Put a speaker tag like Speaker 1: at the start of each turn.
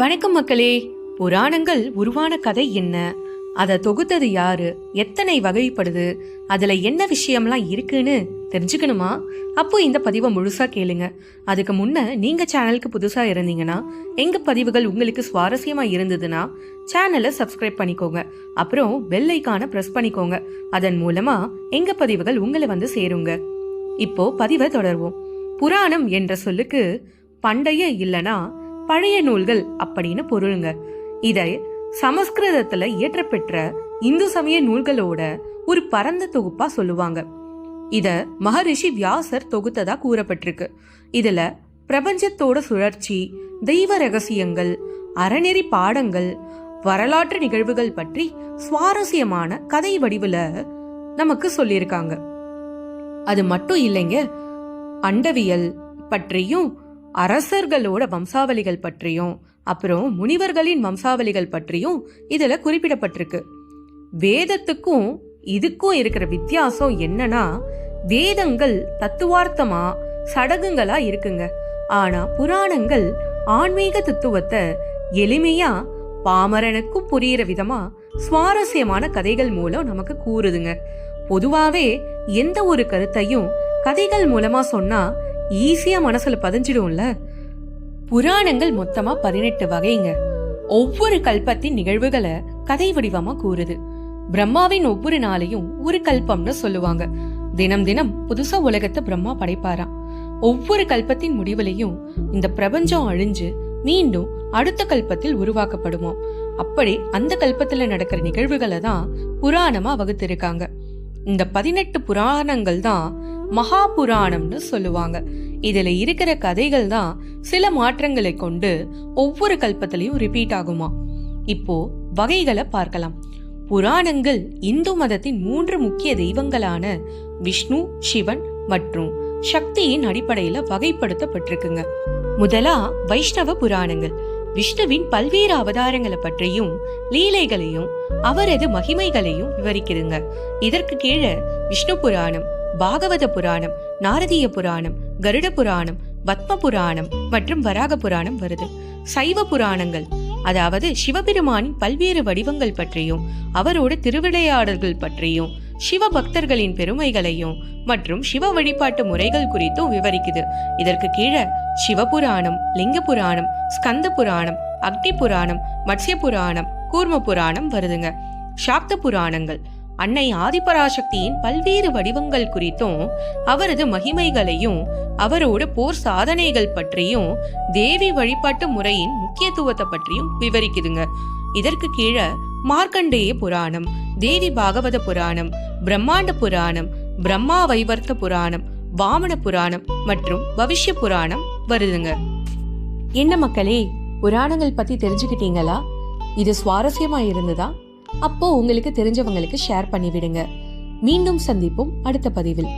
Speaker 1: வணக்கம் மக்களே. புராணங்கள் உருவான கதை என்ன, அதை தொகுத்தது யாரு, எத்தனை வகைப்படுது, அதுல என்ன விஷயம்லாம் இருக்குன்னு தெரிஞ்சுக்கணுமா? அப்போ இந்த பதிவை முழுசா கேளுங்க. அதுக்கு முன்ன நீங்க சேனலுக்கு புதுசா இருந்தீங்கன்னா, எங்க பதிவுகள் உங்களுக்கு சுவாரஸ்யமா இருந்ததுன்னா சேனலை சப்ஸ்கிரைப் பண்ணிக்கோங்க. அப்புறம் பெல் ஐகானை பிரஸ் பண்ணிக்கோங்க. அதன் மூலமா எங்க பதிவுகள் உங்களை வந்து சேருங்க. இப்போ பதிவை தொடர்வோம். புராணம் என்ற சொல்லுக்கு பண்டைய இல்லனா பழைய நூல்கள் அப்படின்னு பொருளுங்க. இதை சமஸ்கிருதத்துல இயற்றப்பெற்ற இந்து சமய நூல்களோட ஒரு பரந்த தொகுப்பா சொல்லுவாங்க. இத மகரிஷி வியாசர் தொகுத்ததா கூறப்பட்டிருக்கு. இதுல பிரபஞ்சத்தோட சுழற்சி, தெய்வ ரகசியங்கள், அறநெறி பாடங்கள், வரலாற்று நிகழ்வுகள் பற்றி சுவாரஸ்யமான கதை வடிவுல நமக்கு சொல்லியிருக்காங்க. அது மட்டும் இல்லைங்க, அண்டவியல் பற்றியும், அரசர்களோட வம்சாவளிகள் பற்றியும், அப்புறம் முனிவர்களின் வம்சாவளிகள் பற்றியும் இதுல குறிப்பிடப்பட்டிருக்கு. வேதத்துக்கும் இதுக்கும் இருக்கிற வித்தியாசம் என்னன்னா, வேதங்கள் தத்துவார்த்தமா சடங்குகளா இருக்குங்க. ஆனா புராணங்கள் ஆன்மீக தத்துவத்தை எளிமையா பாமரனுக்கும் புரியுற விதமா சுவாரஸ்யமான கதைகள் மூலம் நமக்கு கூறுதுங்க. பொதுவாவே எந்த ஒரு கருத்தையும் கதைகள் மூலமா சொன்னா ஈஸியா மனசுல பதிஞ்சிடும்ல. புராணங்கள் மொத்தமா 18 வகைங்க. ஒவ்வொரு கல்பத்தின் நிகழ்வுகளை கதை வடிவமா கூறுது. பிரம்மாவின் ஒவ்வொரு நாளையும் ஒரு கல்பம்னு சொல்லுவாங்க. தினம் தினம் புதுசா உலகத்தை பிரம்மா படைப்பாராம். ஒவ்வொரு கல்பத்தின் முடிவுலையும் இந்த பிரபஞ்சம் அழிஞ்சு மீண்டும் அடுத்த கல்பத்தில் உருவாக்கப்படுவோம். அப்படி அந்த கல்பத்துல நடக்கிற நிகழ்வுகளை தான் புராணமா வகுத்திருக்காங்க. இந்த 18 புராணங்கள் தான் மகா புராணம்னு சொல்லுவாங்க. இதுல இருக்கிற கதைகள் தான் சில மாற்றங்களை கொண்டு ஒவ்வொரு கல்பத்திலையும் ரிப்பீட் ஆகுமா. இப்போ வகைகளை பார்க்கலாம். புராணங்கள் இந்து மதத்தின் 3 முக்கிய தெய்வங்களான விஷ்ணு, சிவன் மற்றும் சக்தியின் அடிப்படையில வகைப்படுத்தப்பட்டிருக்குங்க. முதலா வைஷ்ணவ புராணங்கள் விஷ்ணுவின் பல்வேறு அவதாரங்களை பற்றியும் லீலைகளையும் அவரது மகிமைகளையும் விவரிக்குதுங்க. இதற்கு கீழே விஷ்ணு புராணம், பாகவத புராணம், நாரதிய புராணம், கருட புராணம், பத்ம புராணம் மற்றும் வராக புராணம் வருது. சைவ புராணங்கள் அதாவது சிவபெருமானின் பல்வேறு வடிவங்கள் பற்றியும் அவரோட திருவிளையாடல்கள் பற்றியும் சிவ பக்தர்களின் பெருமைகளையும் மற்றும் சிவ வழிபாட்டு முறைகள் குறித்தும் விவரிக்குது. இதற்கு கீழே சிவபுராணம், லிங்க புராணம், ஸ்கந்த புராணம், அக்னி புராணம், மத்ஸ்ய புராணம், கூர்ம புராணம் வருதுங்க. சாக்த புராணங்கள் அன்னை ஆதிபராசக்தியின் பல்வேறு வடிவங்கள் குறித்தும் அவரது மகிமைகளையும் அவரோட போர் சாதனைகள் பற்றியும் தேவி வழிபாட்டு முறையின் முக்கியத்துவத்தை பற்றியும் விவரிக்குதுங்க. இதற்கு கீழே மார்க்கண்டேய புராணம், தேவி பாகவத புராணம், பிரம்மாண்ட புராணம், பிரம்மா வைவர்த்த புராணம், வாமன புராணம் மற்றும் பவிஷ்ய புராணம் வருதுங்க. என்ன மக்களே, புராணங்கள் பத்தி தெரிஞ்சுக்கிட்டீங்களா? இது சுவாரஸ்யமா இருந்ததா? அப்போ உங்களுக்கு தெரிஞ்சவங்களுக்கு ஷேர் பண்ணி விடுங்க. மீண்டும் சந்திப்போம் அடுத்த பதிவில்.